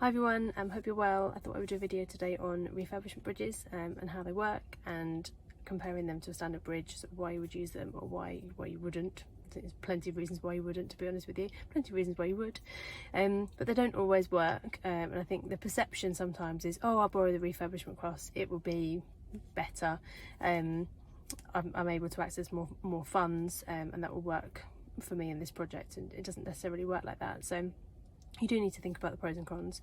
Hi everyone, hope you're well. I thought I would do a video today on refurbishment bridges and how they work, and comparing them to a standard bridge, sort of why you would use them or why you wouldn't. There's plenty of reasons why you wouldn't, to be honest with you, plenty of reasons why you would, but they don't always work, and I think the perception sometimes is, oh, I'll borrow the refurbishment costs, it will be better, I'm able to access more funds, and that will work for me in this project, and it doesn't necessarily work like that. So you do need to think about the pros and cons.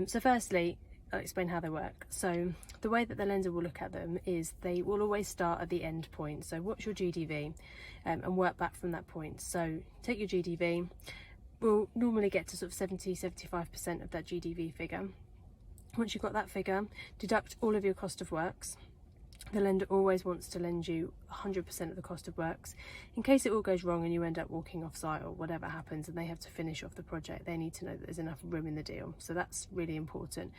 So firstly, I'll explain how they work. So the way that the lender will look at them is they will always start at the end point. So what's your GDV, and work back from that point. So take your GDV, we'll normally get to sort of 70-75% of that GDV figure. Once you've got that figure, deduct all of your cost of works. The lender always wants to lend you 100% of the cost of works. In case it all goes wrong and you end up walking off site or whatever happens and they have to finish off the project, they need to know that there's enough room in the deal. So that's really important.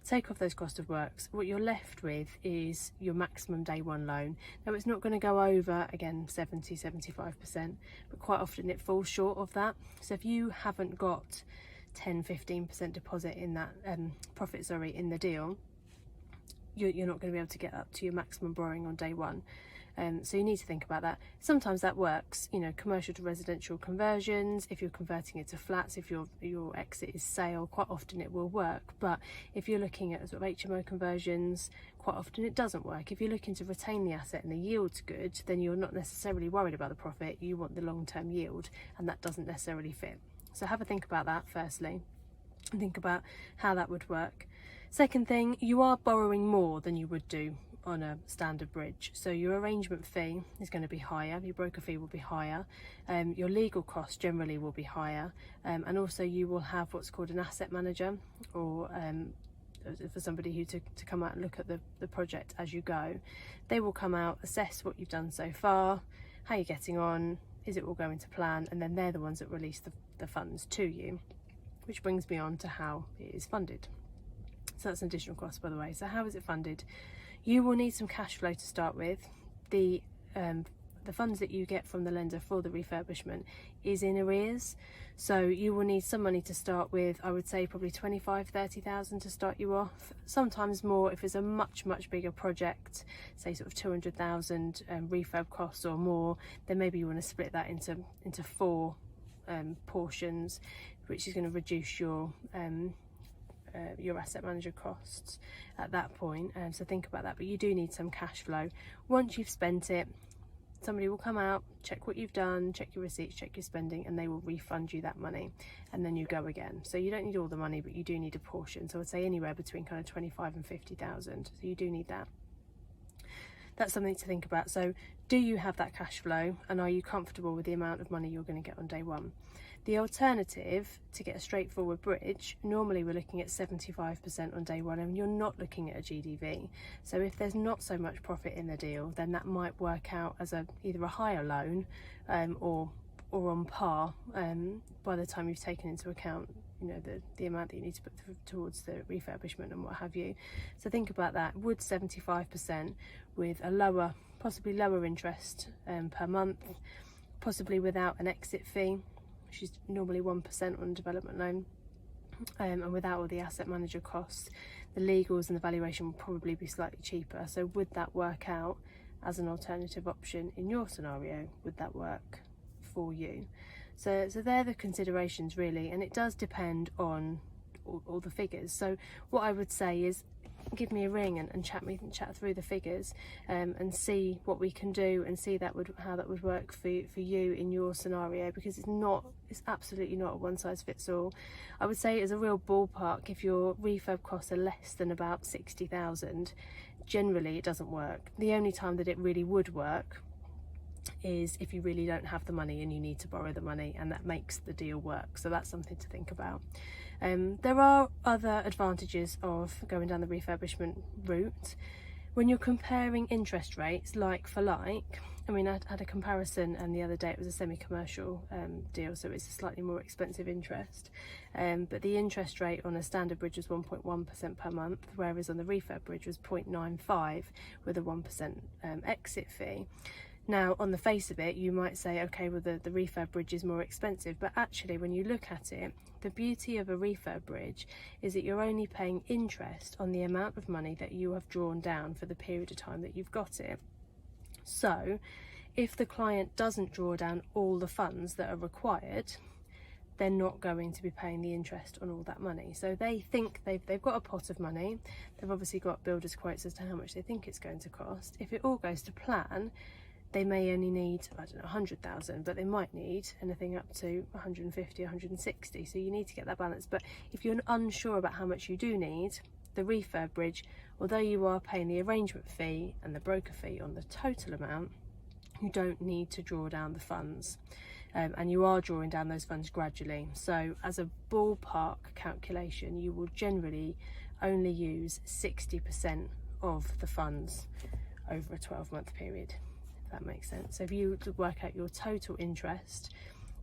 Take off those cost of works. What you're left with is your maximum day one loan. Now it's not going to go over, again, 70-75%, but quite often it falls short of that. So if you haven't got 10-15% deposit in that profit, in the deal, you're not going to be able to get up to your maximum borrowing on day one. So you need to think about that. Sometimes that works, you know, commercial to residential conversions, if you're converting it to flats, if your exit is sale, quite often it will work. But if you're looking at sort of HMO conversions, quite often it doesn't work. If you're looking to retain the asset and the yield's good, then you're not necessarily worried about the profit, you want the long-term yield, and that doesn't necessarily fit. So have a think about that firstly, and think about how that would work. Second thing, you are borrowing more than you would do on a standard bridge. So your arrangement fee is going to be higher, your broker fee will be higher, your legal costs generally will be higher, and also you will have what's called an asset manager, or for somebody who to come out and look at the project as you go. They will come out, assess what you've done so far, how you're getting on, is it all going to plan, and then they're the ones that release the funds to you, which brings me on to how it is funded. So that's an additional cost, by the way. So how is it funded? You will need some cash flow to start with. The funds that you get from the lender for the refurbishment is in arrears. So you will need some money to start with. I would say probably 25-30,000 to start you off. Sometimes more if it's a much bigger project, say sort of 200,000 refurb costs or more, then maybe you want to split that into four portions, which is going to reduce your asset manager costs at that point. So think about that, but you do need some cash flow. Once you've spent it, somebody will come out, check what you've done, check your receipts, check your spending, and they will refund you that money, and then you go again. So you don't need all the money, but you do need a portion. So I'd say anywhere between kind of 25 and 50,000. So you do need that. That's something to think about. So do you have that cash flow, and are you comfortable with the amount of money you're going to get on day one? The alternative to get a straightforward bridge, normally we're looking at 75% on day one, and you're not looking at a GDV. So if there's not so much profit in the deal, then that might work out as either a higher loan or on par by the time you've taken into account, you know, the amount that you need to put towards the refurbishment and what have you. So think about that. Would 75% with a possibly lower interest per month, possibly without an exit fee, which is normally 1% on a development loan, and without all the asset manager costs, the legals and the valuation will probably be slightly cheaper. So would that work out as an alternative option in your scenario? Would that work for you? So they're the considerations really, and it does depend on all the figures. So what I would say is give me a ring and chat through the figures, and see what we can do, and see how that would work for you in your scenario, because it's absolutely not a one size fits all. I would say as a real ballpark, if your refurb costs are less than about 60,000, generally it doesn't work. The only time that it really would work is if you really don't have the money and you need to borrow the money, and that makes the deal work. So that's something to think about. There are other advantages of going down the refurbishment route. When you're comparing interest rates like for like, I mean, I had a comparison the other day. It was a semi-commercial deal, so it's a slightly more expensive interest, but the interest rate on a standard bridge was 1.1% per month, whereas on the refurb bridge was 0.95 with a 1% exit fee. Now, on the face of it, you might say, okay, well, the refurb bridge is more expensive, but actually, when you look at it, the beauty of a refurb bridge is that you're only paying interest on the amount of money that you have drawn down for the period of time that you've got it. So, if the client doesn't draw down all the funds that are required, they're not going to be paying the interest on all that money. So they think they've got a pot of money. They've obviously got builders' quotes as to how much they think it's going to cost. If it all goes to plan, they may only need, I don't know, 100,000, but they might need anything up to 150, 160. So you need to get that balance. But if you're unsure about how much you do need, the refurb bridge, although you are paying the arrangement fee and the broker fee on the total amount, you don't need to draw down the funds. And you are drawing down those funds gradually. So as a ballpark calculation, you will generally only use 60% of the funds over a 12-month period, if that makes sense. So if you work out your total interest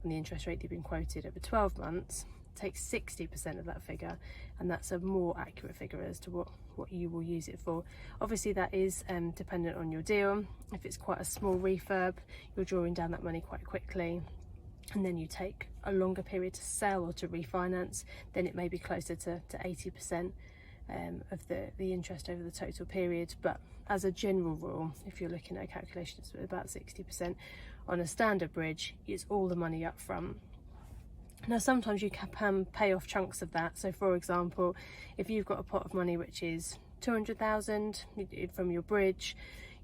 and the interest rate you've been quoted over 12 months, take 60% of that figure, and that's a more accurate figure as to what you will use it for. Obviously that is dependent on your deal. If it's quite a small refurb, you're drawing down that money quite quickly, and then you take a longer period to sell or to refinance, then it may be closer to 80% of the interest over the total period. But as a general rule, if you're looking at a calculation, it's about 60%. On a standard bridge, it's all the money up front. Now sometimes you can pay off chunks of that. So for example, if you've got a pot of money which is 200,000 from your bridge,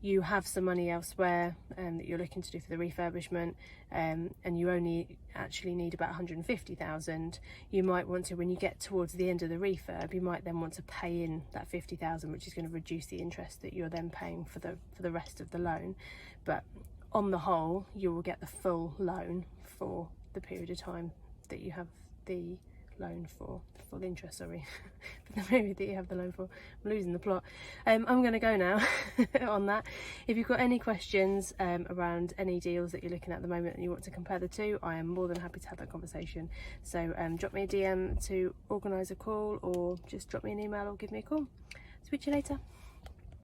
you have some money elsewhere that you're looking to do for the refurbishment, and you only actually need about 150,000, you might want to, when you get towards the end of the refurb, you might then want to pay in that 50,000, which is going to reduce the interest that you're then paying for the rest of the loan. But on the whole, you will get the full loan for the period of time that you have the loan for the interest, sorry, for the period that you have the loan for. I'm losing the plot. I'm going to go now on that. If you've got any questions around any deals that you're looking at the moment and you want to compare the two, I am more than happy to have that conversation. So drop me a DM to organise a call, or just drop me an email or give me a call. Speak to you later.